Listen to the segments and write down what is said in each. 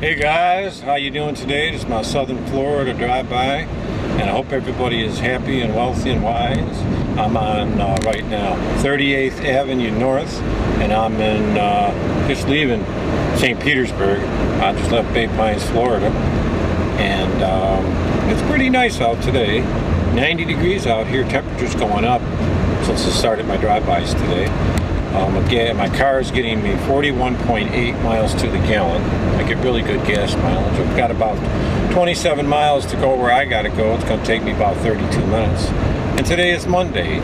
Hey guys, how you doing today? This is my Southern Florida drive-by, and I hope everybody is happy and wealthy and wise. I'm on right now 38th Avenue North, and I'm in just leaving St. Petersburg. I just left Bay Pines, Florida, and it's pretty nice out today. 90 degrees out here. Temperature's going up since I started my drive-bys today. My car is getting me 41.8 miles to the gallon. I get really good gas mileage. I've got about 27 miles to go where I gotta go. It's gonna take me about 32 minutes. And today is Monday,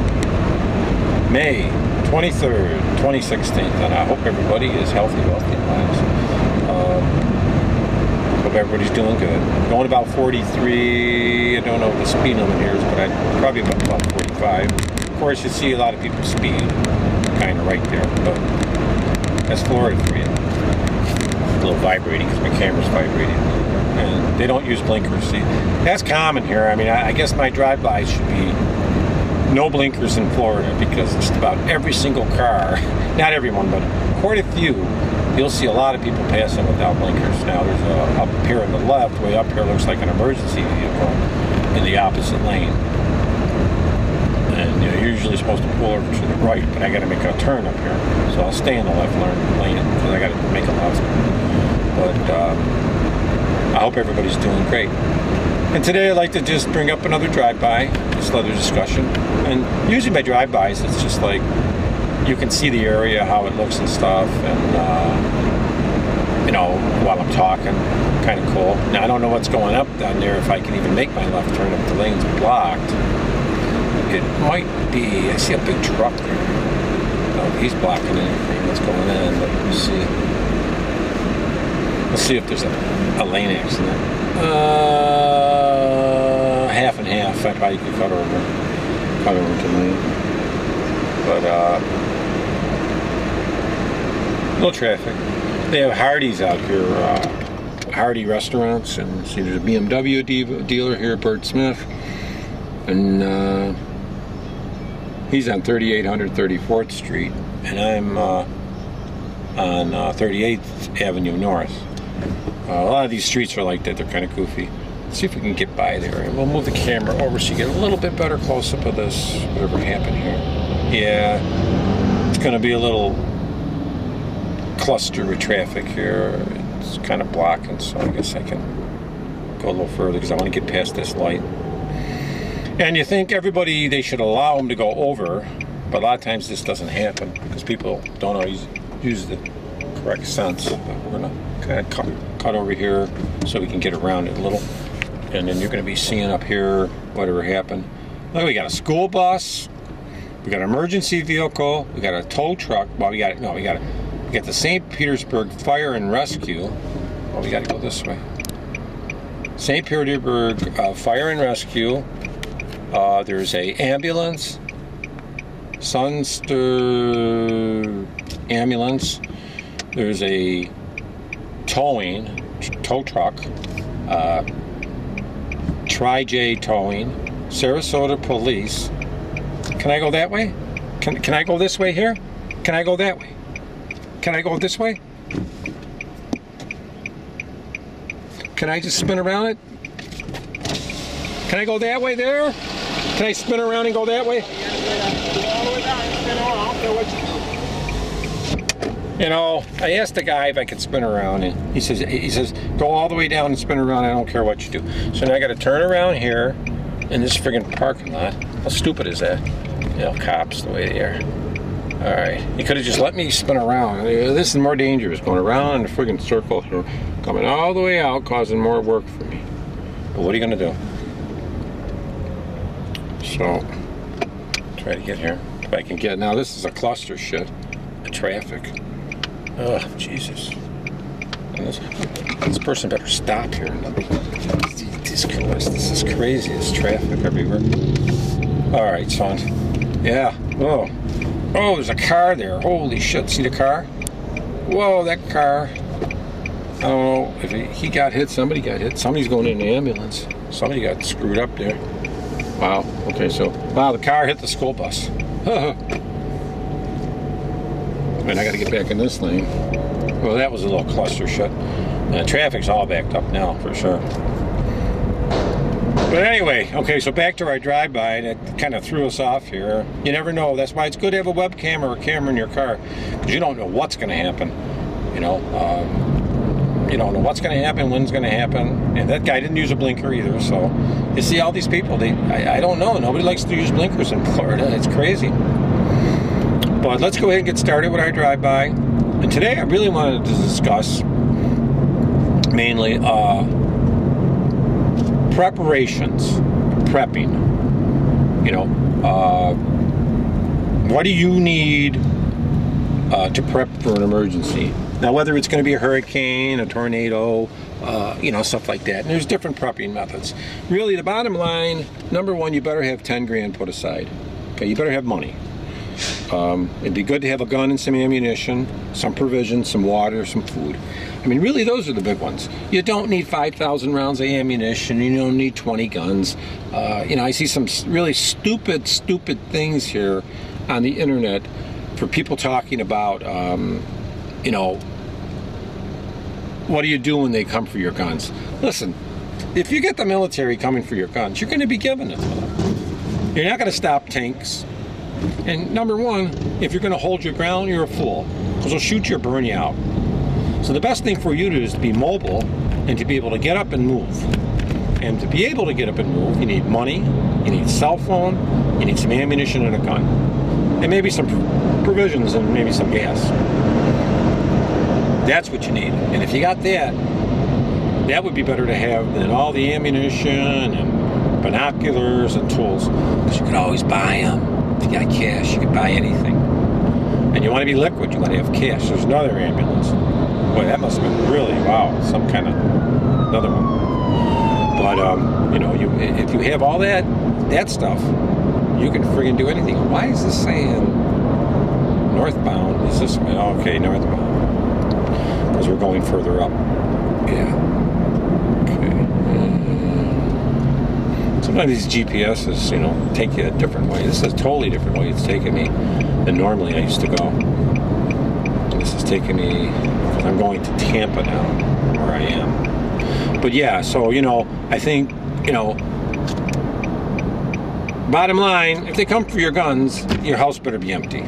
May 23rd, 2016, and I hope everybody is healthy, wealthy, and wise. Hope everybody's doing good. I'm going about 43, I don't know what the speed limit here is, but probably about 45. Of course, you see a lot of people speed. Kind of right there, but that's Florida for you. A little vibrating because my camera's vibrating, and they don't use blinkers. See, that's common here. I mean, I guess my drive-bys should be no blinkers in Florida because just about every single car, not everyone, but quite a few, you'll see a lot of people passing without blinkers. Now, there's up here on the left, way up here, looks like an emergency vehicle in the opposite lane. And you're usually supposed to pull over to the right, but I got to make a turn up here, so I'll stay in the left lane because I got to make a left. But I hope everybody's doing great. And today I'd like to just bring up another drive-by, just another discussion. And usually my drive-bys, it's just like you can see the area, how it looks and stuff, and you know, while I'm talking, kind of cool. Now I don't know what's going up down there, if I can even make my left turn if the lane's blocked. It might be, I see a big truck there. No, he's blocking anything that's going in, but we'll see. We'll see if there's a lane accident. Half and half. I probably could cut over to lane. But, no traffic. They have Hardee's out here, Hardy restaurants, and see there's a BMW dealer here, Bert Smith. And, he's on 3800 34th Street, and I'm on 38th Avenue North. A lot of these streets are like that. They're kind of goofy. Let's see if we can get by there. And we'll move the camera over so you get a little bit better close-up of this, whatever happened here. Yeah, it's going to be a little cluster with traffic here. It's kind of blocking, so I guess I can go a little further because I want to get past this light. And you think everybody, they should allow them to go over, but a lot of times this doesn't happen because people don't always use the correct sense. But we're going to kind of cut over here so we can get around it a little. And then you're going to be seeing up here whatever happened. Look, we got a school bus, we got an emergency vehicle, we got a tow truck. Well, we got the St. Petersburg Fire and Rescue. Well, we got to go this way. St. Petersburg Fire and Rescue. There's a ambulance, Sunster ambulance. There's a tow truck, Tri-J towing, Sarasota police. Can I go that way? Can I go this way here? Can I go that way? Can I go this way? Can I just spin around it? Can I go that way there? Can I spin around and go that way? You know, I asked the guy if I could spin around, and he says, go all the way down and spin around. I don't care what you do. So now I got to turn around here in this friggin' parking lot. How stupid is that? You know, cops the way they are. All right, he could have just let me spin around. This is more dangerous, going around in a friggin' circle here, coming all the way out, causing more work for me. But what are you gonna do? So, try to get here if I can get. Now this is a cluster shit of traffic. Oh, Jesus. And this person better stop here. Jesus Christ, this is crazy. There's traffic everywhere. All right, son. Yeah. Oh, there's a car there. Holy shit, see the car? Whoa, that car. I don't know if he got hit, somebody got hit. Somebody's going in the ambulance. Somebody got screwed up there. Wow, okay, so, wow, the car hit the school bus. And I gotta get back in this lane. Well, that was a little cluster shut. Traffic's all backed up now, for sure. But anyway, okay, so back to our drive-by. That kind of threw us off here. You never know. That's why it's good to have a webcam or a camera in your car, because you don't know what's going to happen. You don't know what's going to happen, when's going to happen. And that guy didn't use a blinker either. So you see all these people. I don't know. Nobody likes to use blinkers in Florida. It's crazy. But let's go ahead and get started with our drive-by. And today I really wanted to discuss mainly preparations, prepping. What do you need to prep for an emergency? Now, whether it's going to be a hurricane, a tornado, stuff like that. And there's different prepping methods. Really, the bottom line, number one, you better have 10 grand put aside. Okay, you better have money. It'd be good to have a gun and some ammunition, some provisions, some water, some food. I mean, really, those are the big ones. You don't need 5,000 rounds of ammunition. You don't need 20 guns. I see some really stupid things here on the internet for people talking about, what do you do when they come for your guns? Listen, if you get the military coming for your guns, you're going to be giving it to them. You're not going to stop tanks. And number one, if you're going to hold your ground, you're a fool, because they'll shoot you or burn you out. So the best thing for you to do is to be mobile and to be able to get up and move. And to be able to get up and move, you need money, you need a cell phone, you need some ammunition and a gun. And maybe some provisions and maybe some gas. That's what you need. And if you got that, that would be better to have than all the ammunition and binoculars and tools. Because you could always buy them. If you got cash, you can buy anything. And you want to be liquid, you want to have cash. There's another ambulance. Boy, that must have been really, wow, some kind of, another one. But, if you have all that stuff, you can friggin' do anything. Why is this saying northbound? Is this, okay, northbound. Because we're going further up. Yeah. Sometimes these GPSs, take you a different way. This is a totally different way it's taking me than normally I used to go. This is taking me, because I'm going to Tampa now, where I am. But yeah, so, I think, bottom line, if they come for your guns, your house better be empty.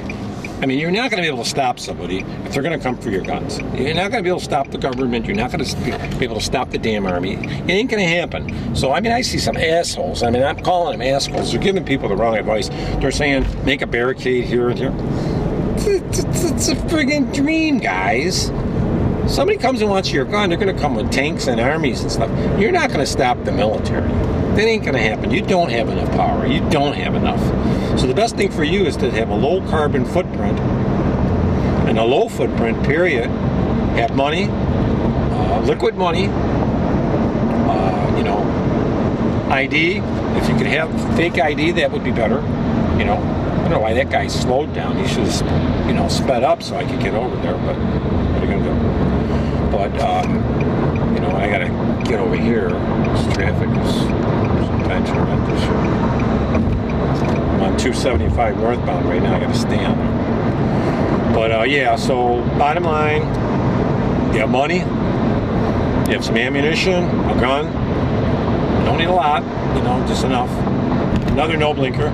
I mean, you're not going to be able to stop somebody if they're going to come for your guns. You're not going to be able to stop the government. You're not going to be able to stop the damn army. It ain't going to happen. So, I see some assholes. I'm calling them assholes. They're giving people the wrong advice. They're saying, make a barricade here and here. It's a friggin' dream, guys. Somebody comes and wants your gun, they're going to come with tanks and armies and stuff. You're not going to stop the military. That ain't going to happen. You don't have enough power. You don't have enough. So the best thing for you is to have a low carbon footprint and a low footprint, period. Have money, liquid money, ID. If you could have fake ID, that would be better. I don't know why that guy slowed down. He should have, sped up so I could get over there, but what are you going to do? But, I got to get over here. This traffic is sometimes horrendous. I'm on 275 northbound right now. I got to stay on there. But, yeah, so bottom line, you have money, you have some ammunition, a gun. You don't need a lot, just enough. Another no blinker.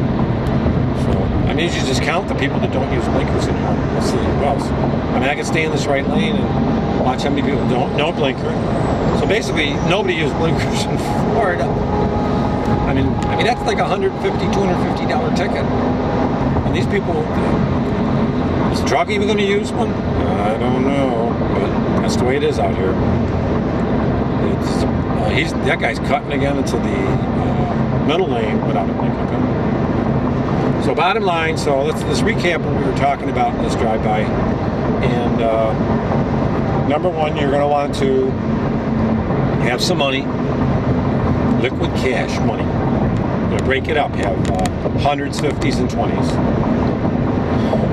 You just count the people that don't use blinkers anymore. Let's see who else. I can stay in this right lane and watch how many people no blinker. So basically, nobody used blinkers in Florida. That's like $150, $250 ticket. And these people, is the truck even going to use one? I don't know, but that's the way it is out here. That guy's cutting again into the middle lane without a blinker. So bottom line, so let's recap what we were talking about in this drive-by. And number one, you're going to want to have some money, liquid cash money. You're going to break it up, have 100s, 50s, and 20s.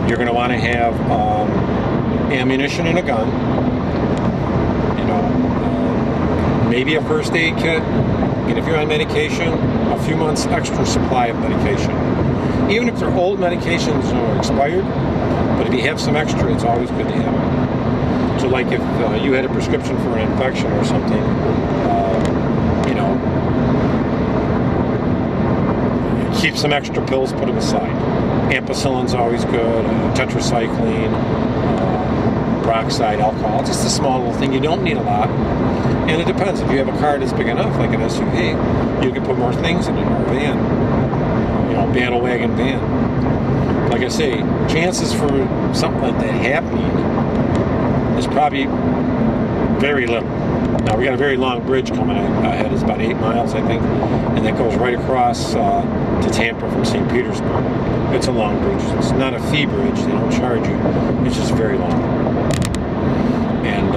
You're going to want to have ammunition and a gun. Maybe a first aid kit. And if you're on medication, a few months extra supply of medication. Even if they're old medications or expired, but if you have some extra, it's always good to have it. So like if you had a prescription for an infection or something, you know, keep some extra pills, put them aside. Ampicillin's always good, tetracycline, peroxide, alcohol, just a small little thing. You don't need a lot. And it depends. If you have a car that's big enough, like an SUV, you can put more things in it, or a van. You know, battle wagon van. Like I say, chances for something like that happening is probably very little. Now, we got a very long bridge coming ahead. It's about 8 miles, I think. And that goes right across to Tampa from St. Petersburg. It's a long bridge. It's not a fee bridge. They don't charge you. It's just very long. And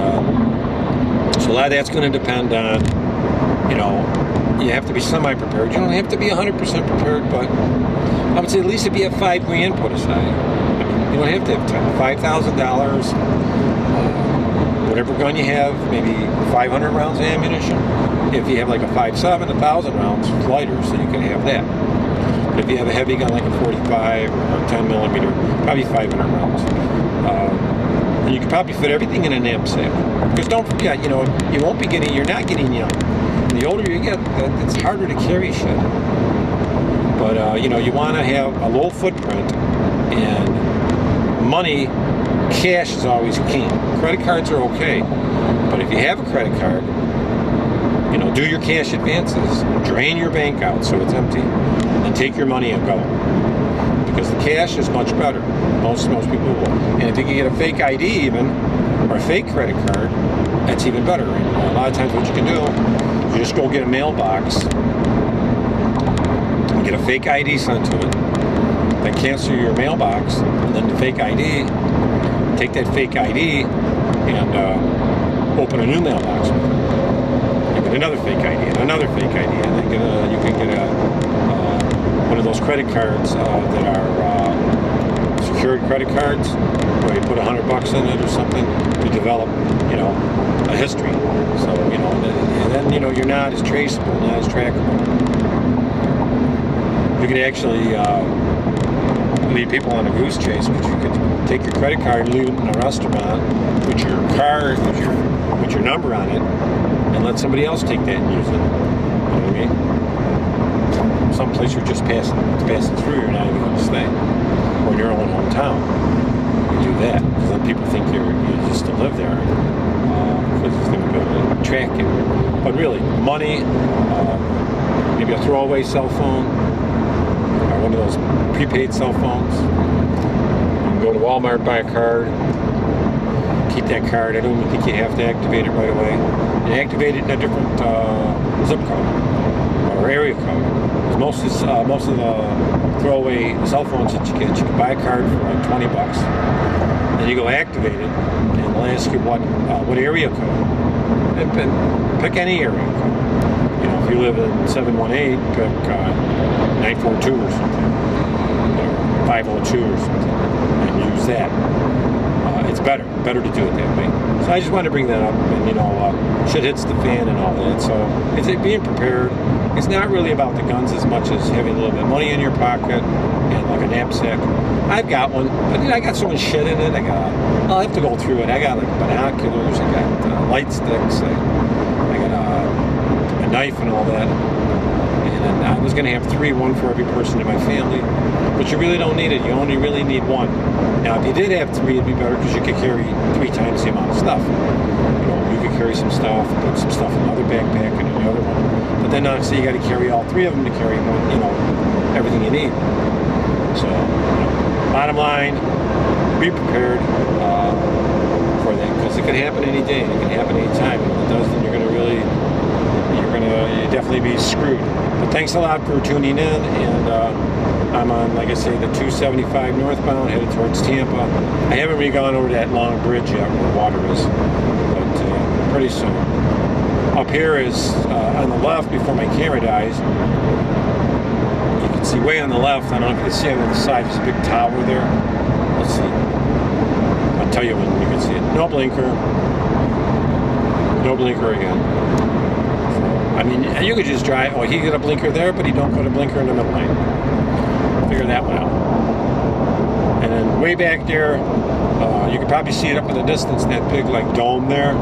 so a lot of that's going to depend on, you know, you have to be semi-prepared. You don't have to be 100% prepared, but I would say at least if you have $5 grand put aside. I mean, you don't have to have $5,000, whatever gun you have, maybe 500 rounds of ammunition. If you have like a 5.7, 1,000 rounds, it's lighter, so you can have that. But if you have a heavy gun like a 45 or a 10 millimeter, probably 500 rounds. And you can probably fit everything in a knapsack. Because don't forget, you know, you won't be getting, you're not getting young. And the older you get, it's harder to carry shit. But, you know, you want to have a low footprint, and money, cash is always king. Credit cards are okay. But if you have a credit card, you know, do your cash advances, drain your bank out so it's empty, and take your money and go. Because the cash is much better. Most people will. And if you can get a fake ID even, or a fake credit card, that's even better. And a lot of times what you can do, you just go get a mailbox, and get a fake ID sent to it, then cancel your mailbox, and then the fake ID, take that fake ID, and open a new mailbox with it. You get another fake ID, and another fake ID, and then you can get one of those credit cards that are secured credit cards, where you put $100 in it or something to develop, you know, a history. So, you know, and then, you know, you're not as traceable, not as trackable. You can actually lead people on a goose chase, but you could take your credit card and leave it in a restaurant with your card, with your number on it, and let somebody else take that and use it. You know what I mean? Someplace you're just passing through, you're not even going to stay. Or in your own hometown, you do that. Because then people think you just to live there. Because they're going to be able to track you. But really, money, maybe a throwaway cell phone, or one of those prepaid cell phones. You can go to Walmart, buy a card, keep that card. I don't even think you have to activate it right away. And activate it in a different zip code or area code. Most of the throwaway cell phones that you get, you can buy a card for like $20. Then you go activate it, and they'll ask you what area code. And pick any area code. You know, if you live in 718, pick 942 or something, or 502 or something, and use that. It's better to do it that way. So I just wanted to bring that up, and you know, shit hits the fan and all that. So it's being prepared. It's not really about the guns as much as having a little bit of money in your pocket and like a knapsack. I've got one, but you know, I got so much shit in it. I'll have to go through it. I got like binoculars, I got light sticks, I got a knife and all that. And I was going to have 3, one for every person in my family. But you really don't need it. You only really need 1. Now, if you did have 3, it'd be better because you could carry 3 times the amount of stuff. You know, you could carry some stuff, put some stuff in another backpack and in the other one. But then obviously you got to carry all 3 of them to carry one, you know, everything you need. So, you know, bottom line, be prepared for that because it can happen any day. It can happen any time. And if it does, then you're definitely be screwed. But thanks a lot for tuning in, and I'm on, like I say, the 275 northbound, headed towards Tampa. I haven't really gone over that long bridge yet where the water is, but pretty soon. Up here is, on the left, before my camera dies, you can see way on the left, I don't know if you can see on the side, there's a big tower there. Let's see. I'll tell you when you can see it. No blinker. No blinker again. I mean, you could just drive, oh, he got a blinker there, but he don't put a blinker in the middle lane. Figure that one out. And then way back there, You can probably see it up in the distance, that big like dome there.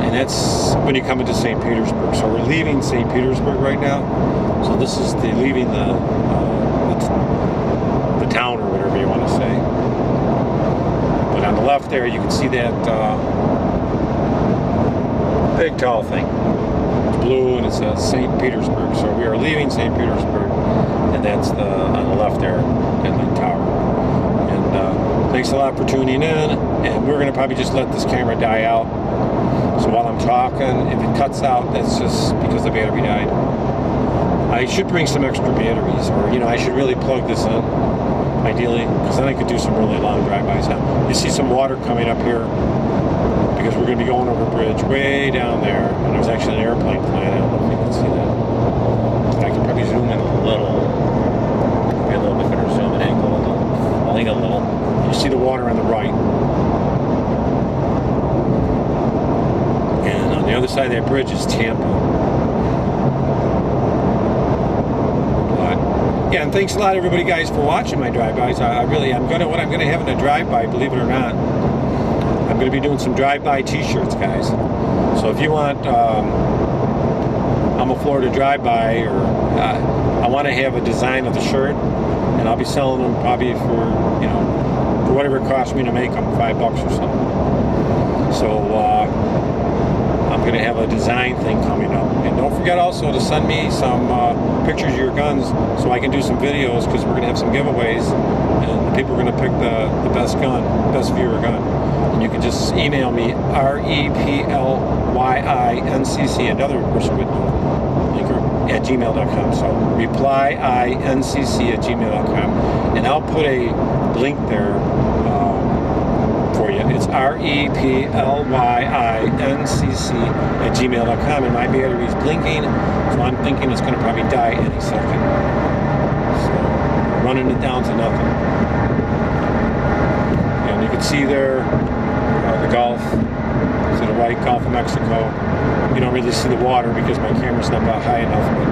And that's when you come into St. Petersburg. So we're leaving St. Petersburg right now. So this is leaving the town or whatever you want to say. But on the left there, you can see that big tall thing. It's blue and it says St. Petersburg. So we are leaving St. Petersburg, and that's on the left there, that like tower. And thanks a lot for tuning in. And we're gonna probably just let this camera die out. So while I'm talking, if it cuts out, that's just because the battery died. I should bring some extra batteries, or I should really plug this in, ideally, because then I could do some really long drive-bys. Now, you see some water coming up here, because we're going to be going over a bridge way down there, and there's actually an airplane flying. I don't know if you can see that. But I can probably zoom in a little, maybe a little bit better zoom angle, only a little. You see the water on the right. And on the other side of that bridge is Tampa. Yeah, and thanks a lot, everybody, guys, for watching my drive-bys. What I'm gonna have in a drive-by, believe it or not, I'm gonna be doing some drive-by T-shirts, guys. So if you want, I'm a Florida drive-by, or I want to have a design of the shirt, and I'll be selling them probably for for whatever it costs me to make them, $5 or something. So I'm gonna have a design thing coming up, and don't forget also to send me some pictures of your guns so I can do some videos, because we're gonna have some giveaways, and the people are gonna pick the best gun, best viewer gun. And you can just email me replyIncc, another person would know, at gmail.com. So replyIncc@gmail.com, and I'll put a link there for you. It's replyIncc@gmail.com, and my battery is blinking, so I'm thinking it's going to probably die any second. So running it down to nothing. And you can see there the Gulf to the right, Gulf of Mexico. You don't really see the water because my camera's not that high enough, but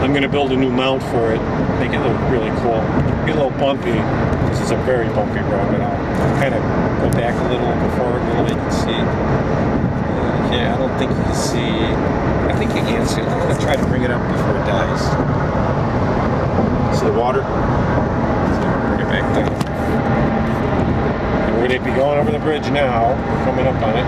I'm going to build a new mount for it, make it look really cool. Get a little bumpy, because it's a very bumpy road, but I'll kind of go back a little, go forward a little bit, you can see. Yeah, I don't think you can see, I think you can see it. I'm going to try to bring it up before it dies. See the water? So bring it back down. And we're going to be going over the bridge now, coming up on it.